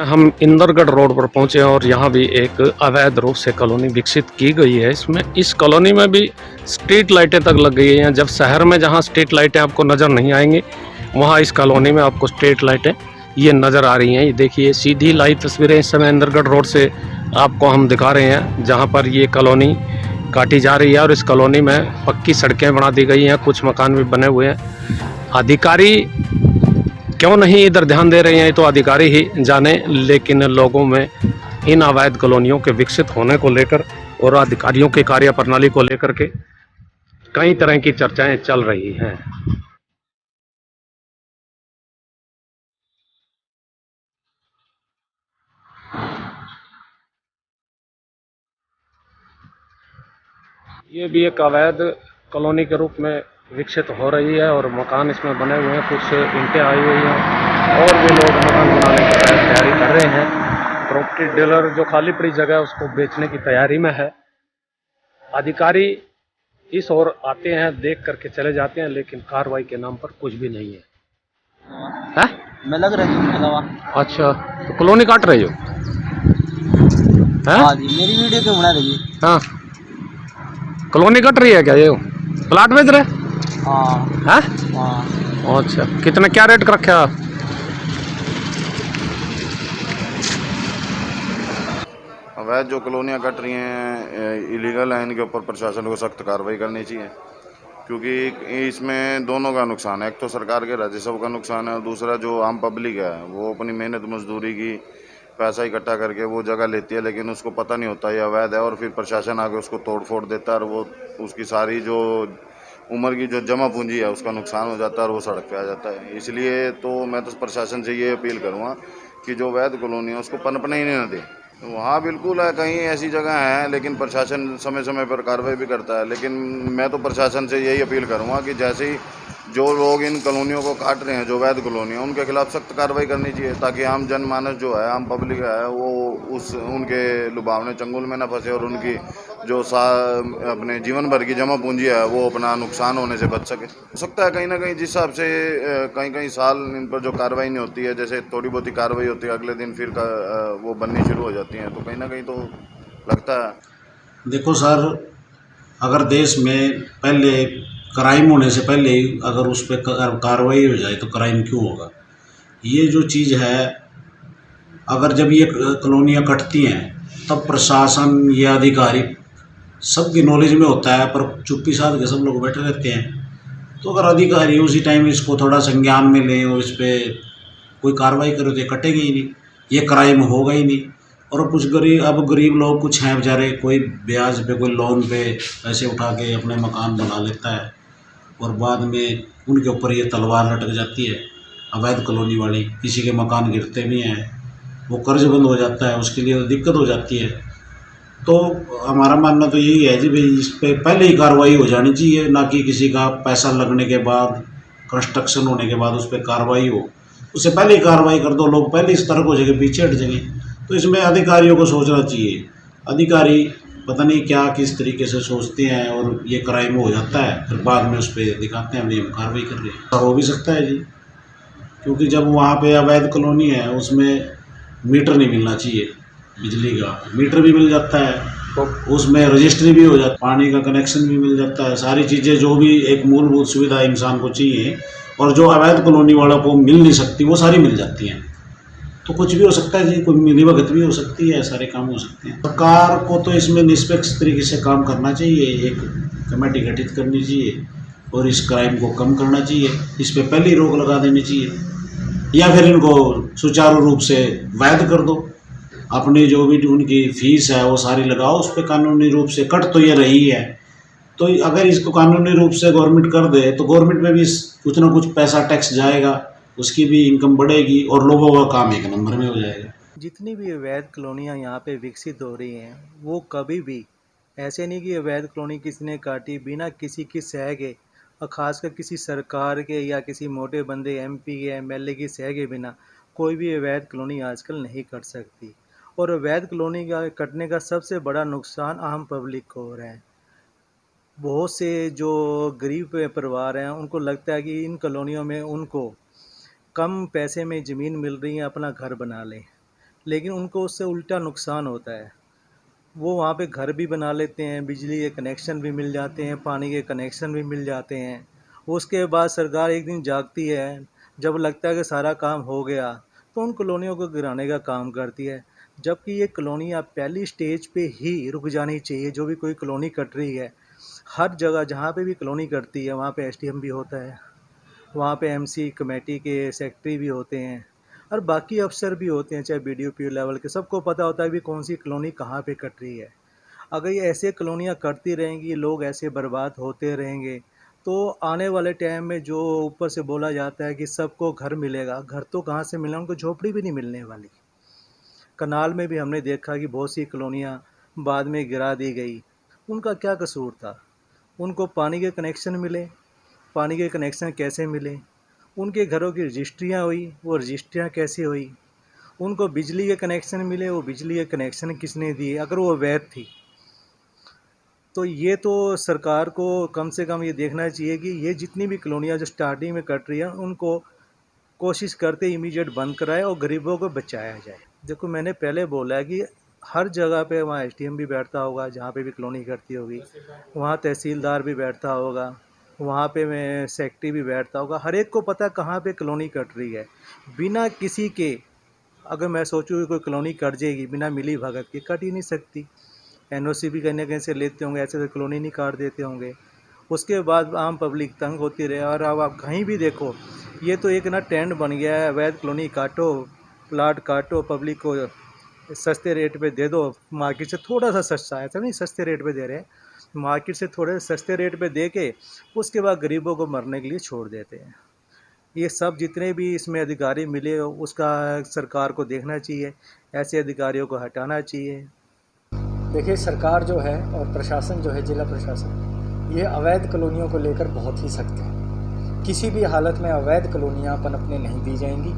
हम इंदरगढ़ रोड पर पहुंचे और यहाँ भी एक अवैध रूप से कॉलोनी विकसित की गई है। इसमें इस कॉलोनी में भी स्ट्रीट लाइटें तक लग गई हैं। जब शहर में जहाँ स्ट्रीट लाइटें आपको नज़र नहीं आएंगी, वहाँ इस कॉलोनी में आपको स्ट्रीट लाइटें ये नज़र आ रही हैं। ये देखिए, सीधी लाइव तस्वीरें इस समय इंदरगढ़ रोड से आपको हम दिखा रहे हैं, जहाँ पर ये कॉलोनी काटी जा रही है और इस कॉलोनी में पक्की सड़कें बना दी गई हैं, कुछ मकान भी बने हुए हैं। अधिकारी क्यों नहीं इधर ध्यान दे रहे हैं, तो अधिकारी ही जाने। लेकिन लोगों में इन अवैध कॉलोनियों के विकसित होने को लेकर और अधिकारियों के कार्य प्रणाली को लेकर के कई तरह की चर्चाएं चल रही हैं। ये भी एक अवैध कॉलोनी के रूप में विकसित हो रही है और मकान इसमें बने हुए हैं, कुछ ईंटें आई हुई हैं और भी लोग मकान बनाने की तैयारी कर रहे हैं। प्रॉपर्टी डीलर जो खाली पड़ी जगह है उसको बेचने की तैयारी में है। अधिकारी इस ओर आते हैं, देख करके चले जाते हैं, लेकिन कार्रवाई के नाम पर कुछ भी नहीं है। है? मैं लग रही हूँ। अच्छा, तो कॉलोनी काट रहे हो? हाँ जी, मेरी वीडियो क्यों बना रही है? हाँ, कॉलोनी कट रही है क्या? ये प्लाट बेच रहे? हाँ हाँ? हाँ। अच्छा, कितना क्या रेट का रखा? अवैध जो कॉलोनियाँ कट रही हैं इलीगल हैं, इनके ऊपर प्रशासन को सख्त कार्रवाई करनी चाहिए, क्योंकि इसमें दोनों का नुकसान है। एक तो सरकार के राजस्व का नुकसान है और दूसरा जो आम पब्लिक है वो अपनी मेहनत मजदूरी की पैसा इकट्ठा करके वो जगह लेती है, लेकिन उसको पता नहीं होता ये अवैध है और फिर प्रशासन आके उसको तोड़ फोड़ देता है और वो उसकी सारी जो उम्र की जो जमा पूंजी है उसका नुकसान हो जाता है और वो सड़क पे आ जाता है। इसलिए तो मैं तो प्रशासन से ये अपील करूँगा कि जो अवैध कॉलोनी है उसको पनपने ही नहीं दें। वहाँ बिल्कुल है, कहीं ऐसी जगह है, लेकिन प्रशासन समय समय पर कार्रवाई भी करता है। लेकिन मैं तो प्रशासन से यही अपील करूँगा कि जैसे ही जो लोग इन कॉलोनियों को काट रहे हैं, जो अवैध कॉलोनियाँ, उनके खिलाफ सख्त कार्रवाई करनी चाहिए, ताकि आम जनमानस जो है, आम पब्लिक है, वो उस उनके लुभावने चंगुल में न फंसे और उनकी जो अपने जीवन भर की जमा पूंजी है वो अपना नुकसान होने से बच सके। हो सकता है कहीं ना कहीं जिस हिसाब से कहीं कहीं साल इन पर जो कार्रवाई नहीं होती है, जैसे थोड़ी बहुत ही कार्रवाई होती है, अगले दिन फिर वो बननी शुरू हो जाती हैं, तो कहीं ना कहीं तो लगता है। देखो सर, अगर देश में पहले क्राइम होने से पहले ही अगर उस पर कार्रवाई हो जाए तो क्राइम क्यों होगा? ये जो चीज़ है, अगर जब ये कॉलोनियाँ कटती हैं तब प्रशासन या अधिकारी सबकी नॉलेज में होता है, पर चुप्पी साध के सब लोग बैठे रहते हैं। तो अगर अधिकारी उसी टाइम इसको थोड़ा संज्ञान में लें और इस पर कोई कार्रवाई करे तो ये कटेगी ही नहीं, ये क्राइम होगा ही नहीं। और कुछ गरीब लोग कुछ हैं बेचारे, कोई ब्याज पे कोई लोन पे पैसे उठा के अपने मकान बना लेता है और बाद में उनके ऊपर ये तलवार लटक जाती है अवैध कॉलोनी वाली। किसी के मकान गिरते भी हैं, वो कर्ज बंद हो जाता है, उसके लिए दिक्कत हो जाती है। तो हमारा मानना तो यही है जी भाई, इस पे पहले ही कार्रवाई हो जानी चाहिए, ना कि किसी का पैसा लगने के बाद, कंस्ट्रक्शन होने के बाद उस पर कार्रवाई हो। उससे पहले ही कार्रवाई कर दो, लोग पहले इस तरह हो जाएंगे, पीछे हट जाएंगे। तो इसमें अधिकारियों को सोचना चाहिए। अधिकारी पता नहीं क्या किस तरीके से सोचते हैं और ये क्राइम हो जाता है, फिर बाद में उस पर दिखाते हैं भाई हम कार्रवाई कर रहे हैं। हो भी सकता है जी, क्योंकि जब वहाँ पे अवैध कॉलोनी है उसमें मीटर नहीं मिलना चाहिए, बिजली का मीटर भी मिल जाता है, तो उसमें रजिस्ट्री भी हो जाती है, पानी का कनेक्शन भी मिल जाता है, सारी चीज़ें जो भी एक मूलभूत सुविधा इंसान को चाहिए और जो अवैध कॉलोनी वालों को मिल नहीं सकती वो सारी मिल जाती हैं। तो कुछ भी हो सकता है जी, कोई मिलीभगत भी हो सकती है, सारे काम हो सकते हैं। सरकार को तो इसमें निष्पक्ष तरीके से काम करना चाहिए, एक कमेटी गठित करनी चाहिए और इस क्राइम को कम करना चाहिए, इस पर पहले ही रोक लगा देनी चाहिए, या फिर इनको सुचारू रूप से वैध कर दो। अपनी जो भी उनकी फीस है वो सारी लगाओ उस पर, कानूनी रूप से कट तो ये रही है, तो अगर इसको कानूनी रूप से गवर्नमेंट कर दे तो गवर्नमेंट में भी कुछ ना कुछ पैसा टैक्स जाएगा, उसकी भी इनकम बढ़ेगी और लोगों का काम एक नंबर में हो जाएगा। जितनी भी अवैध कॉलोनियाँ यहाँ पे विकसित हो रही हैं, वो कभी भी ऐसे नहीं कि अवैध कॉलोनी किसी ने काटी बिना किसी की सह के, और ख़ासकर किसी सरकार के या किसी मोटे बंदे एमपी के एमएलए की सह के बिना कोई भी अवैध कॉलोनी आजकल नहीं कट सकती। और अवैध कॉलोनी का कटने का सबसे बड़ा नुकसान आम पब्लिक को हो रहा है। बहुत से जो गरीब परिवार हैं उनको लगता है कि इन कॉलोनियों में उनको कम पैसे में ज़मीन मिल रही है, अपना घर बना लें। लेकिन उनको उससे उल्टा नुकसान होता है। वो वहाँ पे घर भी बना लेते हैं, बिजली के कनेक्शन भी मिल जाते हैं, पानी के कनेक्शन भी मिल जाते हैं। उसके बाद सरकार एक दिन जागती है, जब लगता है कि सारा काम हो गया, तो उन कॉलोनियों को गिराने का काम करती है। जबकि ये कॉलोनियाँ पहली स्टेज पे ही रुक जानी चाहिए। जो भी कोई कॉलोनी कट रही है, हर जगह जहाँ पे भी कॉलोनी कटती है वहाँ पे एसडीएम भी होता है, वहाँ पे एमसी कमेटी के सेक्रेटरी भी होते हैं और बाकी अफसर भी होते हैं, चाहे बीडीओ पीओ लेवल के। सबको पता होता है भी कौन सी कॉलोनी कहाँ पे कट रही है। अगर ये ऐसे कॉलोनियाँ कटती रहेंगी, लोग ऐसे बर्बाद होते रहेंगे, तो आने वाले टाइम में जो ऊपर से बोला जाता है कि सबको घर मिलेगा, घर तो कहाँ से मिलेगा, उनको झोपड़ी भी नहीं मिलने वाली। करनाल में भी हमने देखा कि बहुत सी कॉलोनियाँ बाद में गिरा दी गई। उनका क्या कसूर था? उनको पानी के कनेक्शन मिले, पानी के कनेक्शन कैसे मिले? उनके घरों की रजिस्ट्रियाँ हुई, वो रजिस्ट्रियाँ कैसे हुई? उनको बिजली के कनेक्शन मिले, वो बिजली के कनेक्शन किसने दिए अगर वो अवैध थी? तो ये तो सरकार को कम से कम ये देखना चाहिए कि ये जितनी भी कॉलोनियाँ जो स्टार्टिंग में कट रही हैं, उनको कोशिश करते इमीडिएट बंद कराए और गरीबों को बचाया जाए। देखो, मैंने पहले बोला है कि हर जगह पे वहाँ एसडीएम भी बैठता होगा, जहाँ पे भी कॉलोनी कटती होगी, वहाँ तहसीलदार भी बैठता होगा, वहाँ पे मैं सेक्रेटरी भी बैठता होगा। हर एक को पता है कहाँ पे कॉलोनी कट रही है। बिना किसी के, अगर मैं सोचूँ कि कोई कॉलोनी कट जाएगी, बिना मिली भगत के कट ही नहीं सकती। एनओसी भी कहीं ना कहीं से लेते होंगे, ऐसे तो कॉलोनी नहीं काट देते होंगे। उसके बाद आम पब्लिक तंग होती रहे। और अब आप कहीं भी देखो, ये तो एक ना ट्रेंड बन गया है, अवैध कॉलोनी काटो, प्लाट काटो, पब्लिक को सस्ते रेट पे दे दो, मार्केट से थोड़ा सा सस्ता, ऐसा नहीं सस्ते रेट पे दे रहे हैं, मार्केट से थोड़े सस्ते रेट पे दे के उसके बाद गरीबों को मरने के लिए छोड़ देते हैं। ये सब जितने भी इसमें अधिकारी मिले, उसका सरकार को देखना चाहिए, ऐसे अधिकारियों को हटाना चाहिए। देखिए, सरकार जो है और प्रशासन जो है, जिला प्रशासन, ये अवैध कॉलोनियों को लेकर बहुत ही सख्त है। किसी भी हालत में अवैध कॉलोनियाँ पनपने नहीं दी जाएंगी।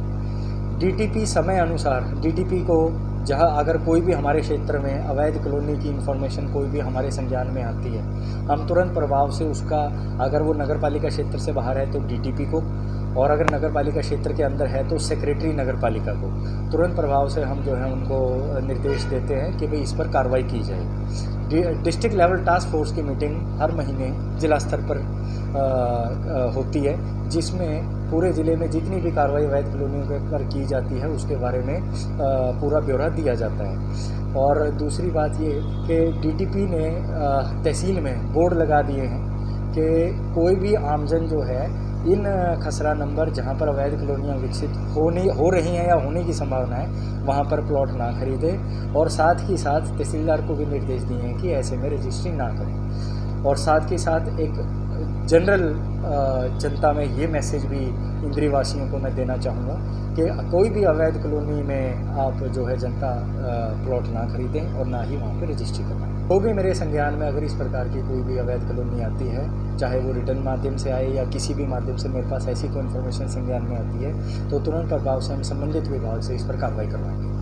डीटीपी समय अनुसार, डीटीपी को जहाँ अगर कोई भी हमारे क्षेत्र में अवैध कॉलोनी की इन्फॉर्मेशन कोई भी हमारे संज्ञान में आती है, हम तुरंत प्रभाव से उसका, अगर वो नगर पालिका क्षेत्र से बाहर है तो डीटीपी को, और अगर नगर पालिका क्षेत्र के अंदर है तो सेक्रेटरी नगर पालिका को तुरंत प्रभाव से हम जो है उनको निर्देश देते हैं कि भाई इस पर कार्रवाई की जाए। डिस्ट्रिक्ट लेवल टास्क फोर्स की मीटिंग हर महीने जिला स्तर पर होती है, जिसमें पूरे ज़िले में जितनी भी कार्रवाई अवैध कॉलोनियों पर की जाती है उसके बारे में पूरा ब्यौरा दिया जाता है। और दूसरी बात ये कि डीटीपी ने तहसील में बोर्ड लगा दिए हैं कि कोई भी आमजन जो है इन खसरा नंबर जहाँ पर अवैध कॉलोनियाँ विकसित हो रही हैं या होने की संभावना है, वहाँ पर प्लॉट ना खरीदे। और साथ ही साथ तहसीलदार को भी निर्देश दिए हैं कि ऐसे में रजिस्ट्री ना करें। और साथ ही साथ एक जनरल जनता में ये मैसेज भी इंद्री वासियों को मैं देना चाहूँगा कि कोई भी अवैध कॉलोनी में आप जो है जनता प्लॉट ना खरीदें और ना ही वहाँ पे रजिस्ट्री करवाएं। तो भी मेरे संज्ञान में अगर इस प्रकार की कोई भी अवैध कॉलोनी आती है, चाहे वो रिटर्न माध्यम से आए या किसी भी माध्यम से मेरे पास ऐसी कोई इन्फॉर्मेशन संज्ञान में आती है, तो तुरंत प्रभाव से हम संबंधित विभाग से इस पर कार्रवाई करवाएंगे।